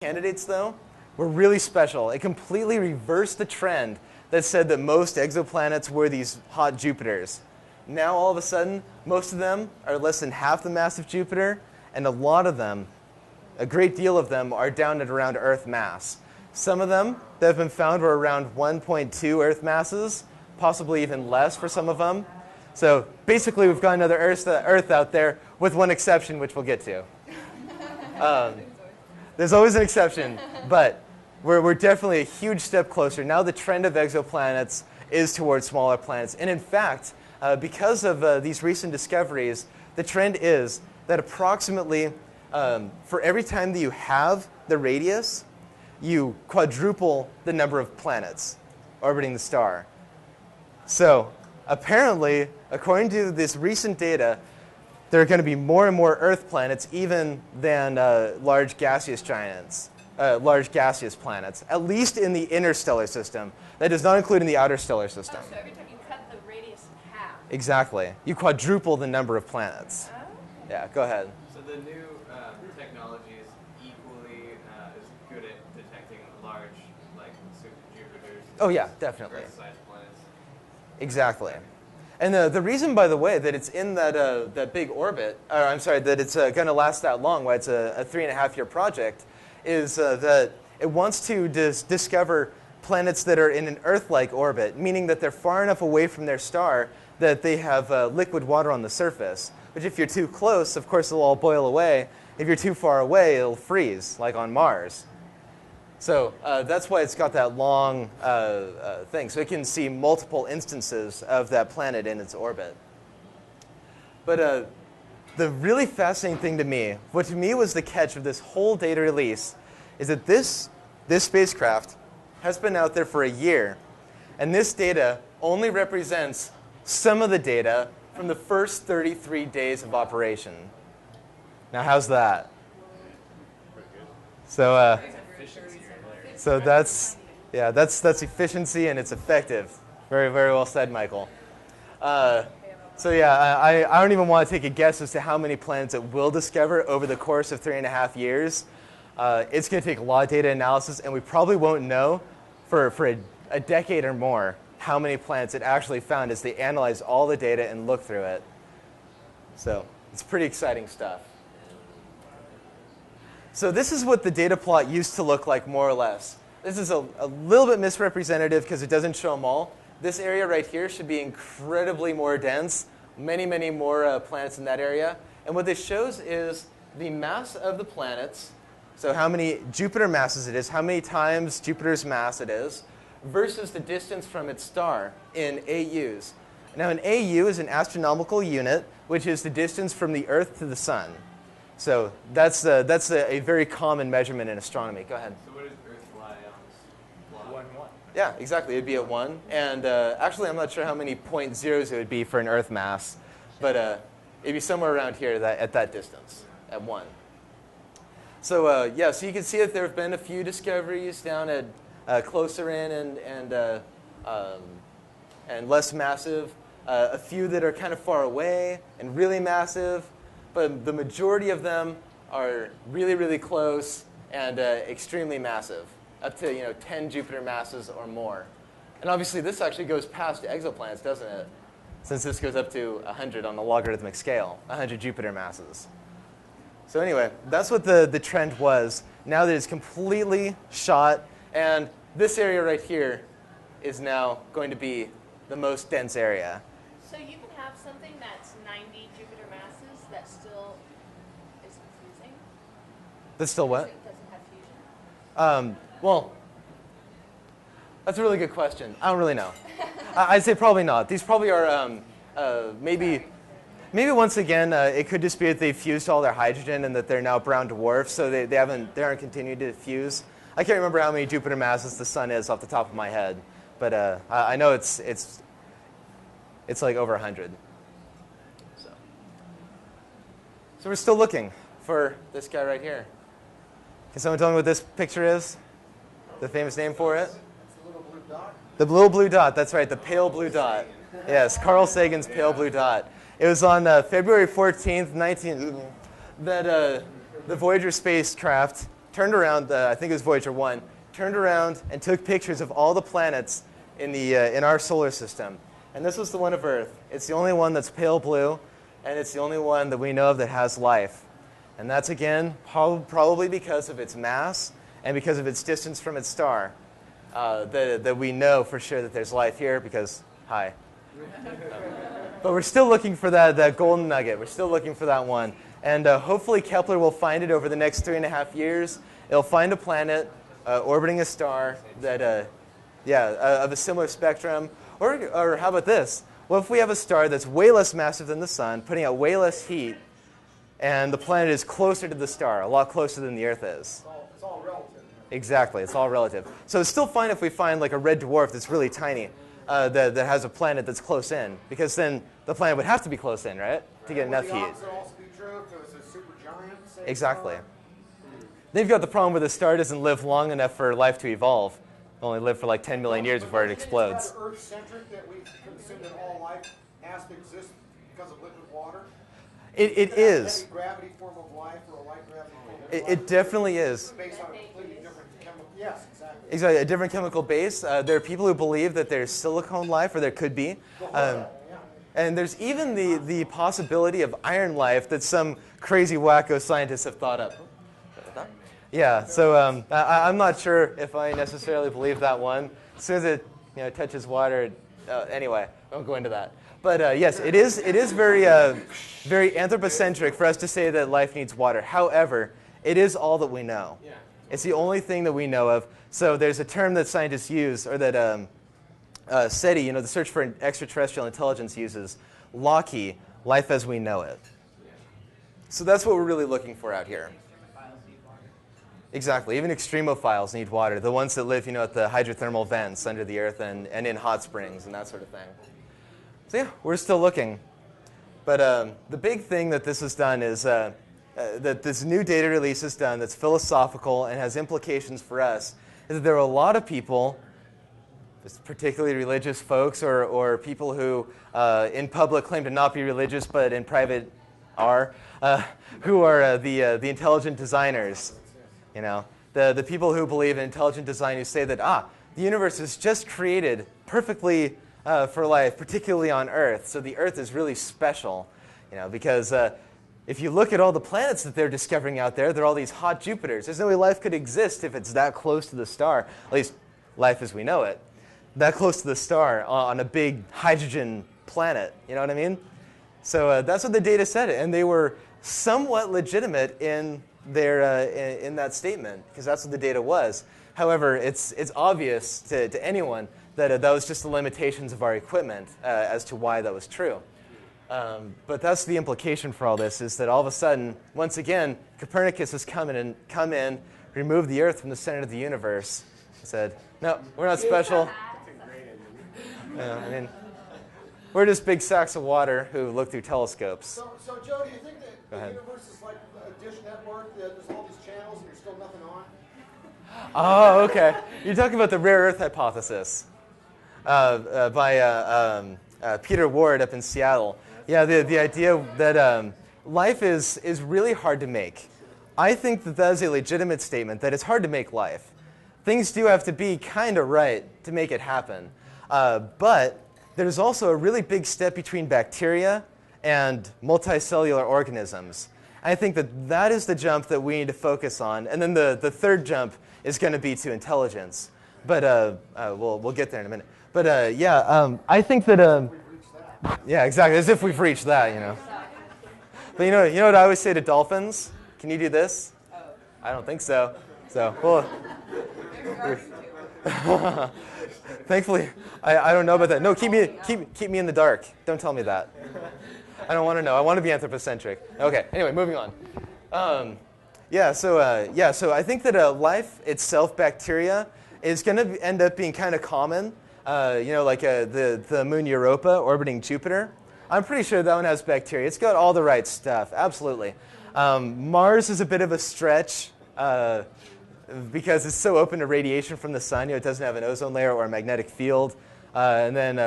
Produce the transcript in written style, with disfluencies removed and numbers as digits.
candidates, though, were really special. It completely reversed the trend that said that most exoplanets were these hot Jupiters. Now, all of a sudden, most of them are less than half the mass of Jupiter, and a lot of them, a great deal of them, are down at around Earth mass. Some of them that have been found were around 1.2 Earth masses, possibly even less for some of them. So basically, we've got another Earth out there, with one exception, which we'll get to. There's always an exception, but we're definitely a huge step closer. Now the trend of exoplanets is towards smaller planets. And in fact, because of these recent discoveries, the trend is that approximately for every time that you have the radius, you quadruple the number of planets orbiting the star. So apparently, according to this recent data, there are going to be more and more Earth planets even than large gaseous planets, at least in the interstellar system. That does not include in the outer stellar system. Oh, so every time you cut the radius in half. Exactly. You quadruple the number of planets. Oh. Yeah, go ahead. So the new technology is equally as good at detecting large, like super Jupiters. Oh yeah, definitely. Earth-sized planets. Exactly. And the reason, by the way, that it's in that big orbit, that it's going to last that long, why it's a 3.5-year project, is that it wants to discover planets that are in an Earth-like orbit, meaning that they're far enough away from their star that they have liquid water on the surface, which if you're too close, of course, it'll all boil away. If you're too far away, it'll freeze, like on Mars. So that's why it's got that long thing. So it can see multiple instances of that planet in its orbit. But the really fascinating thing to me, what to me was the catch of this whole data release, is that this spacecraft has been out there for a year. And this data only represents some of the data from the first 33 days of operation. Now, how's that? So that's efficiency, and it's effective. Very, very well said, Michael. So yeah, I don't even want to take a guess as to how many planets it will discover over the course of 3.5 years. It's going to take a lot of data analysis, and we probably won't know for a decade or more how many planets it actually found as they analyze all the data and look through it. So it's pretty exciting stuff. So this is what the data plot used to look like, more or less. This is a little bit misrepresentative because it doesn't show them all. This area right here should be incredibly more dense, many, many more planets in that area. And what this shows is the mass of the planets, so how many Jupiter masses it is, how many times Jupiter's mass it is, versus the distance from its star in AUs. Now, an AU is an astronomical unit, which is the distance from the Earth to the Sun. So that's a very common measurement in astronomy. Go ahead. So where does Earth lie on this plot? 1, 1. Yeah, exactly. It'd be at 1. And actually, I'm not sure how many point zeros it would be for an Earth mass, but it'd be somewhere around here at that distance, at 1. So yeah, so you can see that there have been a few discoveries down at closer in and less massive, a few that are kind of far away and really massive, but the majority of them are really, really close and extremely massive, up to 10 Jupiter masses or more. And obviously, this actually goes past exoplanets, doesn't it? Since this goes up to 100 on the logarithmic scale, 100 Jupiter masses. So anyway, that's what the trend was. Now that it's completely shot, and this area right here is now going to be the most dense area. So you can have something that's 90 Jupiter masses that still is fusing? That's still what? It doesn't have fusion? Well, that's a really good question. I don't really know. I'd say probably not. These probably are maybe once again, it could just be that they've fused all their hydrogen and that they're now brown dwarfs, so they aren't continued to fuse. I can't remember how many Jupiter masses the Sun is off the top of my head, but I know it's like over 100. So we're still looking for this guy right here. Can someone tell me what this picture is? The famous name for it? It's the little blue dot. The little blue dot. That's right, the pale blue dot. Yes, Carl Sagan's pale blue dot. It was on February 14th, that the Voyager spacecraft turned around, I think it was Voyager 1, turned around and took pictures of all the planets in our solar system. And this was the one of Earth. It's the only one that's pale blue, and it's the only one that we know of that has life. And that's, again, probably because of its mass and because of its distance from its star, that we know for sure that there's life here because, hi. But we're still looking for that golden nugget. We're still looking for that one. And hopefully Kepler will find it over the next 3.5 years. It'll find a planet orbiting a star that, of a similar spectrum. Or how about this? What if we have a star that's way less massive than the sun, putting out way less heat, and the planet is closer to the star, a lot closer than the Earth is? It's all relative. Exactly, it's all relative. So it's still fine if we find like a red dwarf that's really tiny, that has a planet that's close in, because then the planet would have to be close in, right, to get enough heat. Would the opposite also be true if it was a supergiant? Say, Exactly. Then you've got the problem where the star doesn't live long enough for life to evolve. It'll only live for like 10 million years before it explodes. Is it Earth-centric that we assume that all life has to exist because of liquid water? It Is is. a gravity form of life or a light gravity form of life? It definitely is. Based on a completely different chemical. Yes, exactly. Exactly, a different chemical base. There are people who believe that there's silicone life, or there could be. And there's even the possibility of iron life that some crazy wacko scientists have thought up. Yeah, so I'm not sure if I necessarily believe that one. As soon as it touches water, anyway, I won't go into that. But yes, it is very anthropocentric for us to say that life needs water. However, it is all that we know. Yeah. It's the only thing that we know of. So there's a term that scientists use, or that SETI, the Search for Extraterrestrial Intelligence, uses, LOCI, life as we know it. So that's what we're really looking for out here. Exactly. Even extremophiles need water. The ones that live, at the hydrothermal vents under the Earth and in hot springs and that sort of thing. So yeah, we're still looking. But the big thing that this has done is that this new data release has done that's philosophical and has implications for us is that there are a lot of people, particularly religious folks or people who in public claim to not be religious but in private are, who are the intelligent designers. The people who believe in intelligent design, who say that, the universe is just created perfectly for life, particularly on Earth. So the Earth is really special, because if you look at all the planets that they're discovering out there, they're all these hot Jupiters. There's no way life could exist if it's that close to the star, at least life as we know it, that close to the star on a big hydrogen planet. You know what I mean? So that's what the data said, and they were somewhat legitimate in in that statement, because that's what the data was. However, it's obvious to anyone that that was just the limitations of our equipment as to why that was true. But that's the implication for all this, is that all of a sudden, once again, Copernicus has come in, removed the Earth from the center of the universe, and said, no, we're not special. We're just big sacks of water who look through telescopes. So Joe, do you think that the universe is like a dish network? There's all these channels and there's still nothing on? Oh, okay. You're talking about the rare earth hypothesis by Peter Ward up in Seattle. Yeah, the idea that life is really hard to make. I think that is a legitimate statement, that it's hard to make life. Things do have to be kind of right to make it happen. But there's also a really big step between bacteria and multicellular organisms. I think that is the jump that we need to focus on. And then the third jump is going to be to intelligence. But we'll get there in a minute. But I think that yeah, exactly, as if we've reached that, But you know what I always say to dolphins? Can you do this? Oh. I don't think so. So well. Thankfully, I don't know about that. No, keep me in the dark. Don't tell me that. I don't want to know. I want to be anthropocentric. Okay. Anyway, moving on. So I think that life itself, bacteria, is going to end up being kind of common. Like the moon Europa orbiting Jupiter. I'm pretty sure that one has bacteria. It's got all the right stuff. Absolutely. Mars is a bit of a stretch. Because it's so open to radiation from the sun, it doesn't have an ozone layer or a magnetic field. And then